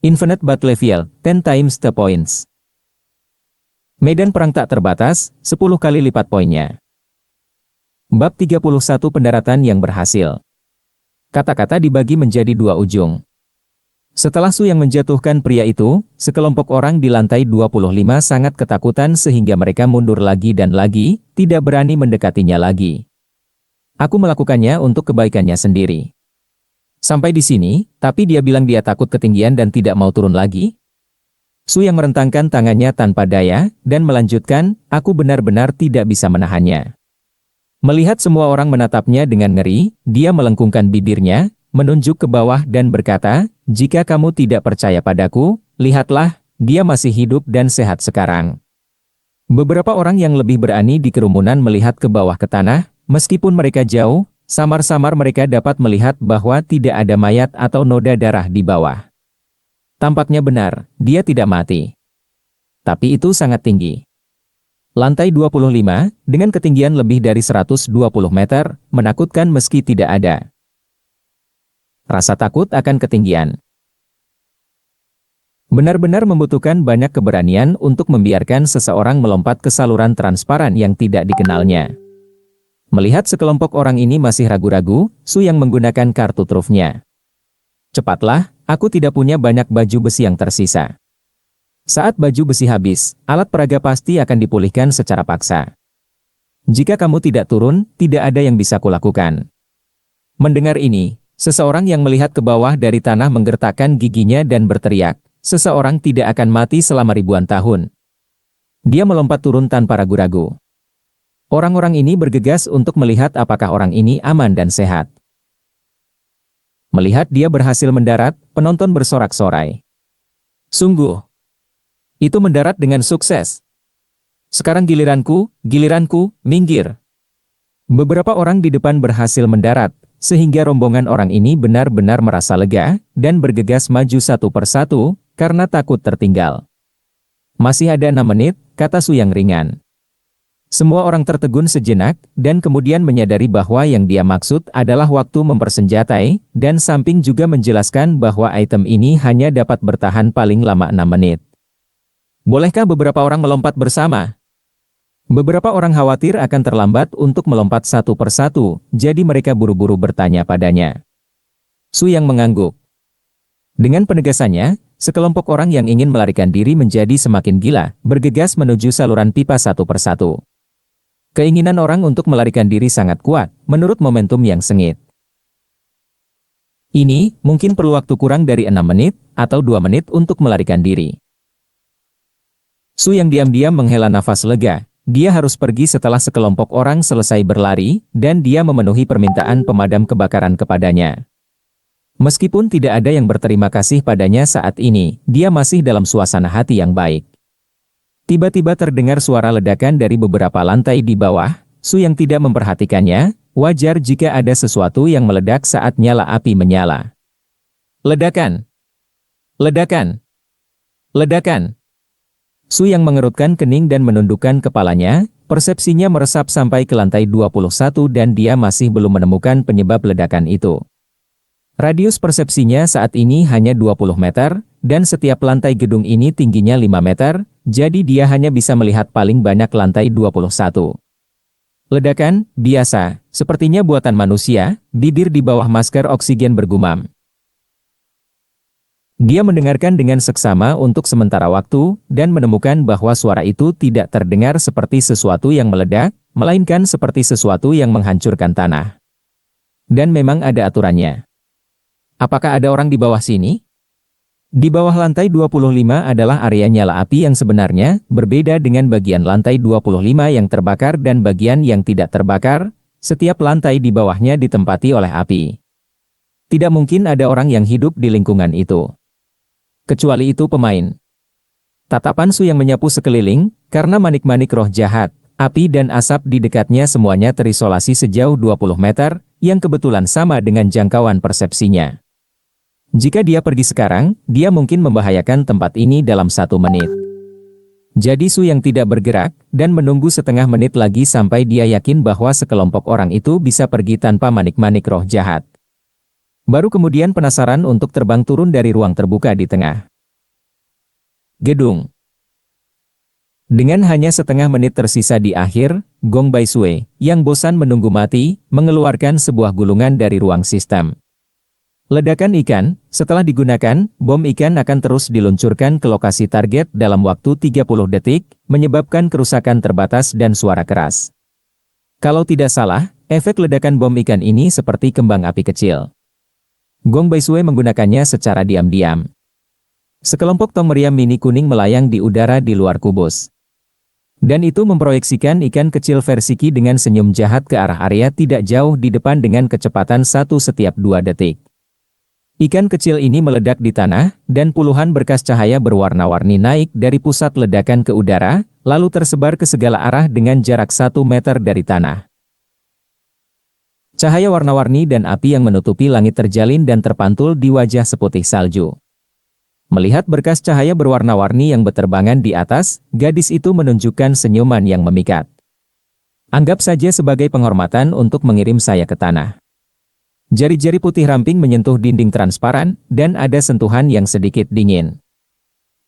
Infinite Battle Level, 10 times the points. Medan perang tak terbatas, 10 kali lipat poinnya. Bab 31 Pendaratan yang berhasil. Kata-kata dibagi menjadi dua ujung. Setelah Su yang menjatuhkan pria itu, sekelompok orang di lantai 25 sangat ketakutan sehingga mereka mundur lagi dan lagi, tidak berani mendekatinya lagi. Aku melakukannya untuk kebaikannya sendiri. Sampai di sini, tapi dia bilang dia takut ketinggian dan tidak mau turun lagi. Su yang merentangkan tangannya tanpa daya, dan melanjutkan, aku benar-benar tidak bisa menahannya. Melihat semua orang menatapnya dengan ngeri, dia melengkungkan bibirnya, menunjuk ke bawah dan berkata, jika kamu tidak percaya padaku, lihatlah, dia masih hidup dan sehat sekarang. Beberapa orang yang lebih berani di kerumunan melihat ke bawah ke tanah, meskipun mereka jauh, samar-samar mereka dapat melihat bahwa tidak ada mayat atau noda darah di bawah. Tampaknya benar, dia tidak mati. Tapi itu sangat tinggi. Lantai 25, dengan ketinggian lebih dari 120 meter, menakutkan meski tidak ada rasa takut akan ketinggian. Benar-benar membutuhkan banyak keberanian untuk membiarkan seseorang melompat ke saluran transparan yang tidak dikenalnya. Melihat sekelompok orang ini masih ragu-ragu, Su yang menggunakan kartu trufnya. Cepatlah, aku tidak punya banyak baju besi yang tersisa. Saat baju besi habis, alat peraga pasti akan dipulihkan secara paksa. Jika kamu tidak turun, tidak ada yang bisa kulakukan. Mendengar ini, seseorang yang melihat ke bawah dari tanah menggertakkan giginya dan berteriak, seseorang tidak akan mati selama ribuan tahun. Dia melompat turun tanpa ragu-ragu. Orang-orang ini bergegas untuk melihat apakah orang ini aman dan sehat. Melihat dia berhasil mendarat, penonton bersorak-sorai. Sungguh, itu mendarat dengan sukses. Sekarang giliranku, minggir. Beberapa orang di depan berhasil mendarat, sehingga rombongan orang ini benar-benar merasa lega, dan bergegas maju satu persatu, karena takut tertinggal. Masih ada 6 menit, kata Su yang ringan. Semua orang tertegun sejenak, dan kemudian menyadari bahwa yang dia maksud adalah waktu mempersenjatai, dan samping juga menjelaskan bahwa item ini hanya dapat bertahan paling lama 6 menit. Bolehkah beberapa orang melompat bersama? Beberapa orang khawatir akan terlambat untuk melompat satu persatu, jadi mereka buru-buru bertanya padanya. Su yang mengangguk. Dengan penegasannya, sekelompok orang yang ingin melarikan diri menjadi semakin gila, bergegas menuju saluran pipa satu persatu. Keinginan orang untuk melarikan diri sangat kuat, menurut momentum yang sengit. Ini, mungkin perlu waktu kurang dari 6 menit, atau 2 menit untuk melarikan diri. Su yang diam-diam menghela nafas lega, dia harus pergi setelah sekelompok orang selesai berlari, dan dia memenuhi permintaan pemadam kebakaran kepadanya. Meskipun tidak ada yang berterima kasih padanya saat ini, dia masih dalam suasana hati yang baik. Tiba-tiba terdengar suara ledakan dari beberapa lantai di bawah. Su yang tidak memperhatikannya, wajar jika ada sesuatu yang meledak saat nyala api menyala. Ledakan! Ledakan! Ledakan! Su yang mengerutkan kening dan menundukkan kepalanya, persepsinya meresap sampai ke lantai 21 dan dia masih belum menemukan penyebab ledakan itu. Radius persepsinya saat ini hanya 20 meter, dan setiap lantai gedung ini tingginya 5 meter, jadi dia hanya bisa melihat paling banyak lantai 21. Ledakan, biasa, sepertinya buatan manusia, bibir di bawah masker oksigen bergumam. Dia mendengarkan dengan seksama untuk sementara waktu, dan menemukan bahwa suara itu tidak terdengar seperti sesuatu yang meledak, melainkan seperti sesuatu yang menghancurkan tanah. Dan memang ada aturannya. Apakah ada orang di bawah sini? Di bawah lantai 25 adalah area nyala api yang sebenarnya, berbeda dengan bagian lantai 25 yang terbakar dan bagian yang tidak terbakar, setiap lantai di bawahnya ditempati oleh api. Tidak mungkin ada orang yang hidup di lingkungan itu. Kecuali itu pemain. Tatapan Su yang menyapu sekeliling, karena manik-manik roh jahat, api dan asap di dekatnya semuanya terisolasi sejauh 20 meter, yang kebetulan sama dengan jangkauan persepsinya. Jika dia pergi sekarang, dia mungkin membahayakan tempat ini dalam 1 menit. Jadi Su yang tidak bergerak, dan menunggu setengah menit lagi sampai dia yakin bahwa sekelompok orang itu bisa pergi tanpa manik-manik roh jahat. Baru kemudian penasaran untuk terbang turun dari ruang terbuka di tengah. Gedung. Dengan hanya setengah menit tersisa di akhir, Gong Baisue, yang bosan menunggu mati, mengeluarkan sebuah gulungan dari ruang sistem. Ledakan ikan, setelah digunakan, bom ikan akan terus diluncurkan ke lokasi target dalam waktu 30 detik, menyebabkan kerusakan terbatas dan suara keras. Kalau tidak salah, efek ledakan bom ikan ini seperti kembang api kecil. Gong Baisue menggunakannya secara diam-diam. Sekelompok tong meriam mini kuning melayang di udara di luar kubus. Dan itu memproyeksikan ikan kecil versi Ki dengan senyum jahat ke arah area tidak jauh di depan dengan kecepatan 1 setiap 2 detik. Ikan kecil ini meledak di tanah, dan puluhan berkas cahaya berwarna-warni naik dari pusat ledakan ke udara, lalu tersebar ke segala arah dengan jarak 1 meter dari tanah. Cahaya warna-warni dan api yang menutupi langit terjalin dan terpantul di wajah seputih salju. Melihat berkas cahaya berwarna-warni yang berterbangan di atas, gadis itu menunjukkan senyuman yang memikat. Anggap saja sebagai penghormatan untuk mengirim saya ke tanah. Jari-jari putih ramping menyentuh dinding transparan, dan ada sentuhan yang sedikit dingin.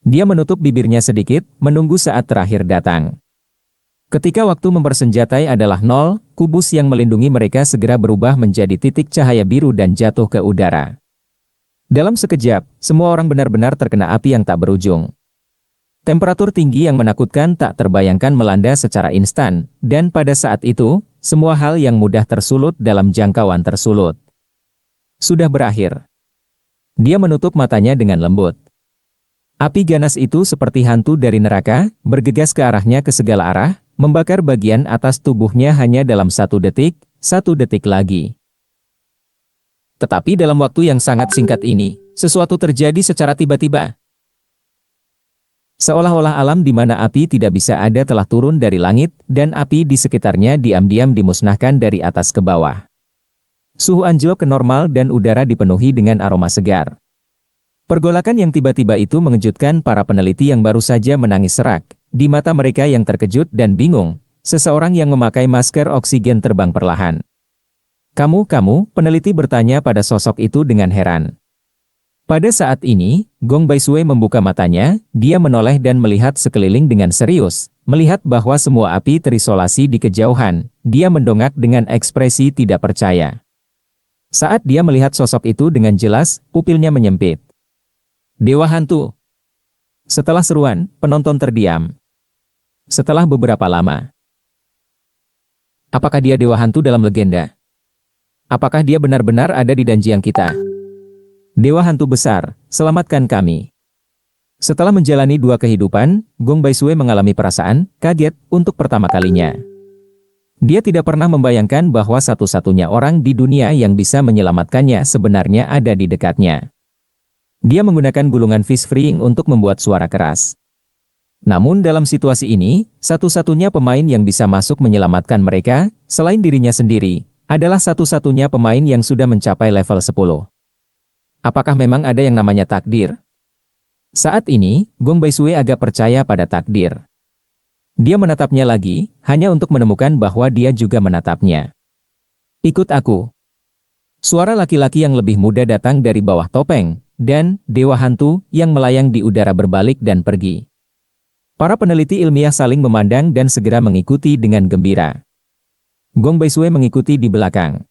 Dia menutup bibirnya sedikit, menunggu saat terakhir datang. Ketika waktu mempersenjatai adalah 0, kubus yang melindungi mereka segera berubah menjadi titik cahaya biru dan jatuh ke udara. Dalam sekejap, semua orang benar-benar terkena api yang tak berujung. Temperatur tinggi yang menakutkan tak terbayangkan melanda secara instan, dan pada saat itu, semua hal yang mudah tersulut dalam jangkauan tersulut. Sudah berakhir. Dia menutup matanya dengan lembut. Api ganas itu seperti hantu dari neraka, bergegas ke arahnya ke segala arah, membakar bagian atas tubuhnya hanya dalam 1 detik, 1 detik lagi. Tetapi dalam waktu yang sangat singkat ini, sesuatu terjadi secara tiba-tiba. Seolah-olah alam di mana api tidak bisa ada telah turun dari langit, dan api di sekitarnya diam-diam dimusnahkan dari atas ke bawah. Suhu anjlok ke normal dan udara dipenuhi dengan aroma segar. Pergolakan yang tiba-tiba itu mengejutkan para peneliti yang baru saja menangis serak. Di mata mereka yang terkejut dan bingung, seseorang yang memakai masker oksigen terbang perlahan. Kamu, peneliti bertanya pada sosok itu dengan heran. Pada saat ini, Gong Baisue membuka matanya, dia menoleh dan melihat sekeliling dengan serius. Melihat bahwa semua api terisolasi di kejauhan, dia mendongak dengan ekspresi tidak percaya. Saat dia melihat sosok itu dengan jelas, pupilnya menyempit. Dewa hantu. Setelah seruan, penonton terdiam. Setelah beberapa lama. Apakah dia dewa hantu dalam legenda? Apakah dia benar-benar ada di Danjiang kita? Dewa hantu besar, selamatkan kami. Setelah menjalani 2 kehidupan, Gong Baisue mengalami perasaan kaget untuk pertama kalinya. Dia tidak pernah membayangkan bahwa satu-satunya orang di dunia yang bisa menyelamatkannya sebenarnya ada di dekatnya. Dia menggunakan gulungan fish freeing untuk membuat suara keras. Namun dalam situasi ini, satu-satunya pemain yang bisa masuk menyelamatkan mereka, selain dirinya sendiri, adalah satu-satunya pemain yang sudah mencapai level 10. Apakah memang ada yang namanya takdir? Saat ini, Gong Baisue agak percaya pada takdir. Dia menatapnya lagi, hanya untuk menemukan bahwa dia juga menatapnya. Ikut aku. Suara laki-laki yang lebih muda datang dari bawah topeng, dan dewa hantu yang melayang di udara berbalik dan pergi. Para peneliti ilmiah saling memandang dan segera mengikuti dengan gembira. Gong Baisue mengikuti di belakang.